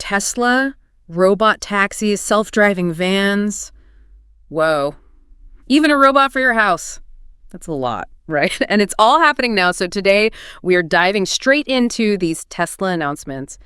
Tesla, robot taxis, self-driving vans. Whoa. Even a robot for your house. That's a lot, right? And it's all happening now. So today we are diving straight into these Tesla announcements.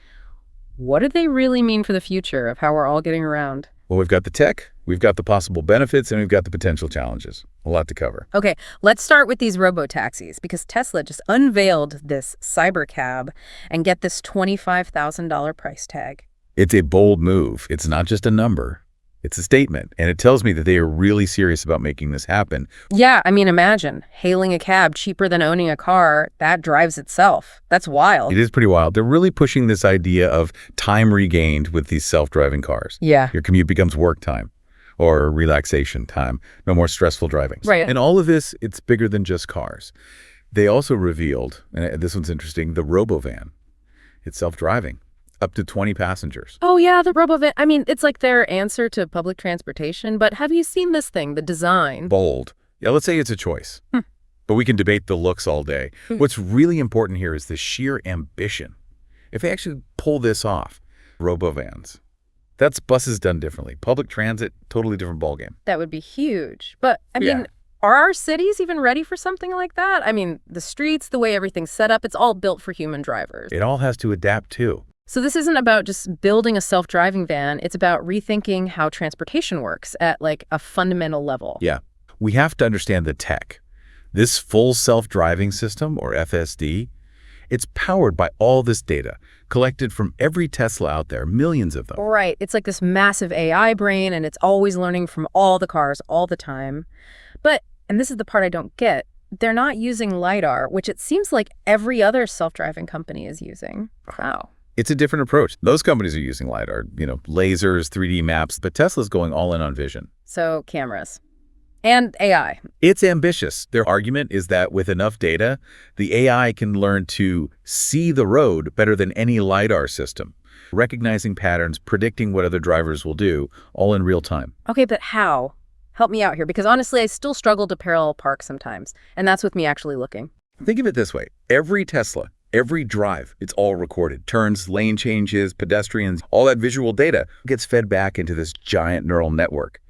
What do they really mean for the future of how we're all getting around? Well, we've got the tech, we've got the possible benefits, and we've got the potential challenges. A lot to cover. Okay, let's start with these robo-taxis, because Tesla just unveiled this cybercab and get this $25,000 price tag. It's a bold move. It's not just a number. It's a statement, and it tells me that they are really serious about making this happen. Yeah, I mean, imagine hailing a cab cheaper than owning a car. That drives itself. That's wild. It is pretty wild. They're really pushing this idea of time regained with these self-driving cars. Yeah. Your commute becomes work time or relaxation time. No more stressful driving. Right. And all of this, it's bigger than just cars. They also revealed, and this one's interesting, the RoboVan. It's self-driving. Up to 20 passengers. Oh, yeah, the RoboVan. I mean, it's like their answer to public transportation. But have you seen this thing, the design? Bold. Yeah, let's say it's a choice. But we can debate the looks all day. What's really important here is the sheer ambition. If they actually pull this off, RoboVans, that's buses done differently. Public transit, totally different ballgame. That would be huge. But, I mean, are our cities even ready for something like that? I mean, the streets, the way everything's set up, it's all built for human drivers. It all has to adapt, too. So this isn't about just building a self-driving van. It's about rethinking how transportation works at like a fundamental level. Yeah. We have to understand the tech. This full self-driving system, or FSD, it's powered by all this data collected from every Tesla out there, millions of them. Right. It's like this massive AI brain, and it's always learning from all the cars all the time. But, and this is the part I don't get, they're not using LiDAR, which it seems like every other self-driving company is using. Wow. It's a different approach. Those companies are using LiDAR, lasers, 3D maps, but Tesla's going all in on vision. So cameras and AI. It's ambitious. Their argument is that with enough data, the AI can learn to see the road better than any LiDAR system, recognizing patterns, predicting what other drivers will do, all in real time. Okay, but how? Help me out here, because honestly, I still struggle to parallel park sometimes, and that's with me actually looking. Think of it this way. Every Tesla, every drive, it's all recorded. Turns, lane changes, pedestrians, all that visual data gets fed back into this giant neural network.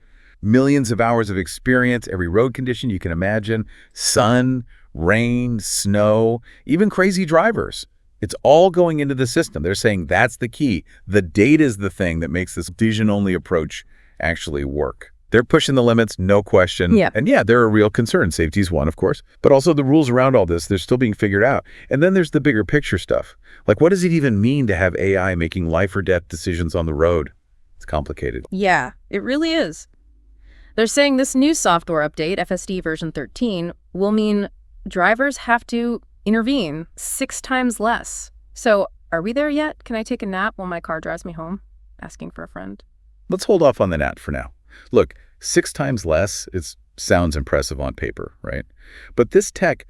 Millions of hours of experience, every road condition you can imagine, sun, rain, snow, even crazy drivers. It's all going into the system. They're saying that's the key. The data is the thing that makes this vision-only approach actually work. They're pushing the limits, no question. Yeah. And yeah, there are real concerns. Safety is one, of course. But also the rules around all this, they're still being figured out. And then there's the bigger picture stuff. Like, what does it even mean to have AI making life or death decisions on the road? It's complicated. Yeah, it really is. They're saying this new software update, FSD version 13, will mean drivers have to intervene 6 times less. So are we there yet? Can I take a nap while my car drives me home? Asking for a friend. Let's hold off on the nap for now. Look, 6 times less, it sounds impressive on paper, right? But this tech,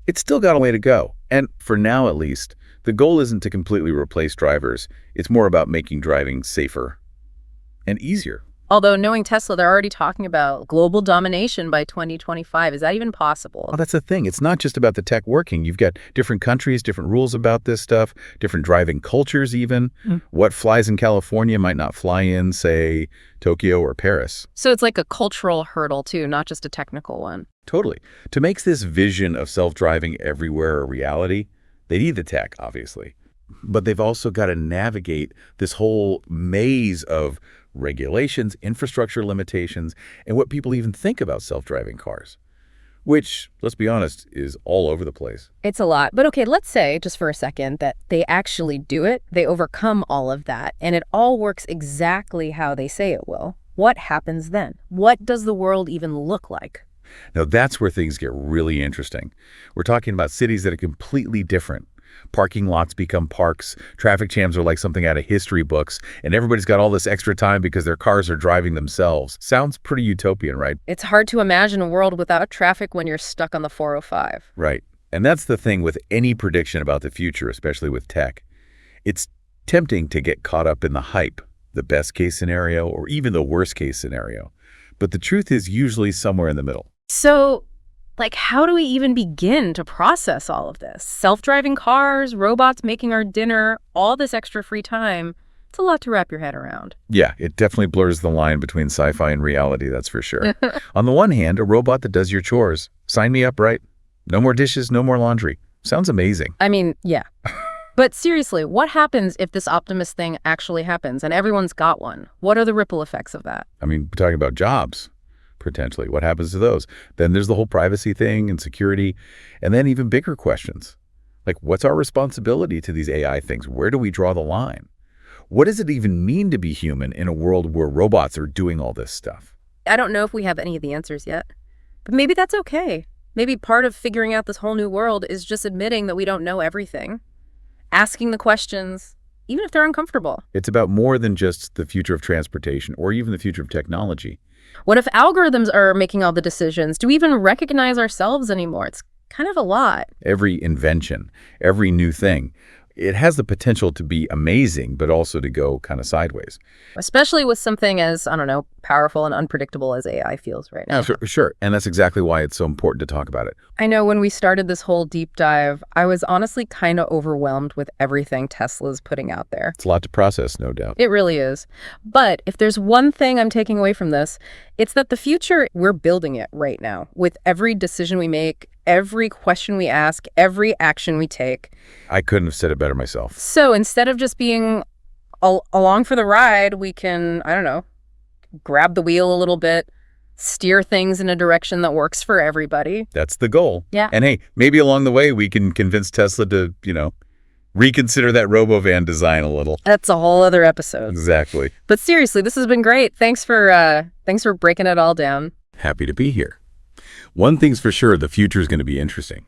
it's still got a way to go. And for now, at least, the goal isn't to completely replace drivers. It's more about making driving safer and easier. Although knowing Tesla, they're already talking about global domination by 2025. Is that even possible? Well, that's the thing. It's not just about the tech working. You've got different countries, different rules about this stuff, different driving cultures even. What flies in California might not fly in, say, Tokyo or Paris. So it's like a cultural hurdle, too, not just a technical one. Totally. To make this vision of self-driving everywhere a reality, they need the tech, obviously. But they've also got to navigate this whole maze of regulations, infrastructure limitations, and what people even think about self-driving cars, which, let's be honest, is all over the place. It's a lot. But okay, let's say, just for a second, that they actually do it. They overcome all of that, and it all works exactly how they say it will. What happens then? What does the world even look like? Now, that's where things get really interesting. We're talking about cities that are completely different. Parking lots become parks, traffic jams are like something out of history books, and everybody's got all this extra time because their cars are driving themselves. Sounds pretty utopian, right? It's hard to imagine a world without traffic when you're stuck on the 405. Right. And that's the thing with any prediction about the future, especially with tech. It's tempting to get caught up in the hype, the best case scenario, or even the worst case scenario. But the truth is usually somewhere in the middle. So, how do we even begin to process all of this? Self-driving cars, robots making our dinner, all this extra free time. It's a lot to wrap your head around. Yeah, it definitely blurs the line between sci-fi and reality, that's for sure. On the one hand, a robot that does your chores. Sign me up, right? No more dishes, no more laundry. Sounds amazing. I mean, yeah. But seriously, what happens if this Optimus thing actually happens and everyone's got one? What are the ripple effects of that? I mean, we're talking about jobs, potentially. What happens to those? Then there's the whole privacy thing and security, and then even bigger questions. Like, what's our responsibility to these AI things? Where do we draw the line? What does it even mean to be human in a world where robots are doing all this stuff? I don't know if we have any of the answers yet, but maybe that's okay. Maybe part of figuring out this whole new world is just admitting that we don't know everything, asking the questions, even if they're uncomfortable. It's about more than just the future of transportation or even the future of technology. What if algorithms are making all the decisions? Do we even recognize ourselves anymore? It's kind of a lot. Every invention, every new thing, it has the potential to be amazing, but also to go kind of sideways. Especially with something as, I don't know, powerful and unpredictable as AI feels right now. Sure. And that's exactly why it's so important to talk about it. I know when we started this whole deep dive, I was honestly kind of overwhelmed with everything Tesla's putting out there. It's a lot to process, no doubt. It really is. But if there's one thing I'm taking away from this, it's that the future, we're building it right now with every decision we make, every question we ask, every action we take. I couldn't have said it better myself. So instead of just being along for the ride, we can, I don't know, grab the wheel a little bit, steer things in a direction that works for everybody. That's the goal. Yeah. And hey, maybe along the way we can convince Tesla to, reconsider that RoboVan design a little. That's a whole other episode. Exactly. But seriously, this has been great. Thanks for breaking it all down. Happy to be here. One thing's for sure, the future is going to be interesting.